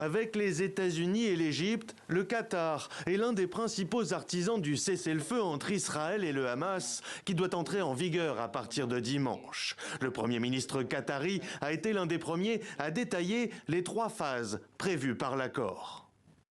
Avec les États-Unis et l'Égypte, le Qatar est l'un des principaux artisans du cessez-le-feu entre Israël et le Hamas, qui doit entrer en vigueur à partir de dimanche. Le Premier ministre qatari a été l'un des premiers à détailler les 3 phases prévues par l'accord.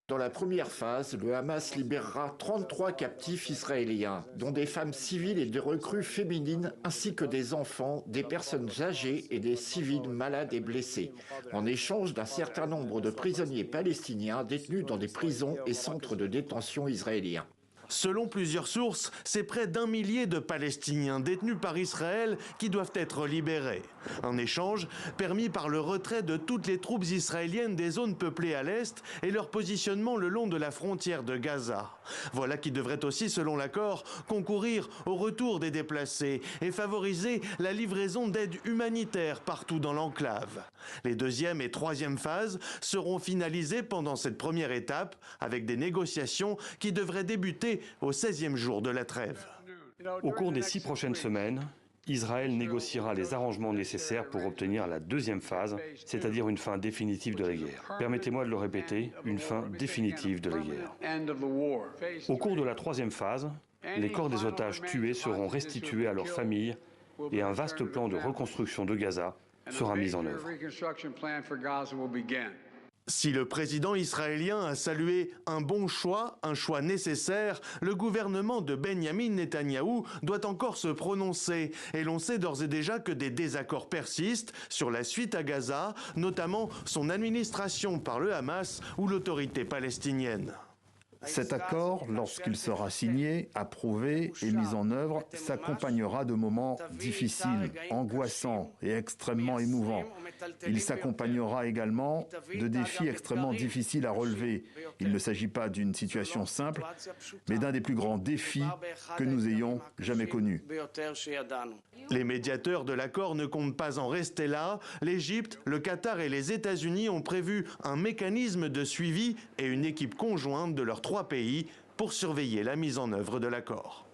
Dans la première phase, le Hamas libérera 33 captifs israéliens, dont des femmes civiles et des recrues féminines, ainsi que des enfants, des personnes âgées et des civils malades et blessés, en échange d'un certain nombre de prisonniers palestiniens détenus dans des prisons et centres de détention israéliens. Selon plusieurs sources, c'est près d'1 millier de Palestiniens détenus par Israël qui doivent être libérés. Un échange permis par le retrait de toutes les troupes israéliennes des zones peuplées à l'est et leur positionnement le long de la frontière de Gaza. Voilà qui devrait aussi, selon l'accord, concourir au retour des déplacés et favoriser la livraison d'aide humanitaire partout dans l'enclave. Les 2e et 3e phases seront finalisées pendant cette première étape avec des négociations qui devraient débuter au 16e jour de la trêve. Au cours des 6 prochaines semaines, Israël négociera les arrangements nécessaires pour obtenir la 2e phase, c'est-à-dire une fin définitive de la guerre. Permettez-moi de le répéter, une fin définitive de la guerre. Au cours de la 3e phase, les corps des otages tués seront restitués à leurs familles et un vaste plan de reconstruction de Gaza sera mis en œuvre. Si le président israélien a salué un bon choix, un choix nécessaire, le gouvernement de Benyamin Netanyahou doit encore se prononcer. Et l'on sait d'ores et déjà que des désaccords persistent sur la suite à Gaza, notamment son administration par le Hamas ou l'autorité palestinienne. Cet accord, lorsqu'il sera signé, approuvé et mis en œuvre, s'accompagnera de moments difficiles, angoissants et extrêmement émouvants. Il s'accompagnera également de défis extrêmement difficiles à relever. Il ne s'agit pas d'une situation simple, mais d'un des plus grands défis que nous ayons jamais connus. Les médiateurs de l'accord ne comptent pas en rester là. L'Égypte, le Qatar et les États-Unis ont prévu un mécanisme de suivi et une équipe conjointe de leurs 3 pays pour surveiller la mise en œuvre de l'accord.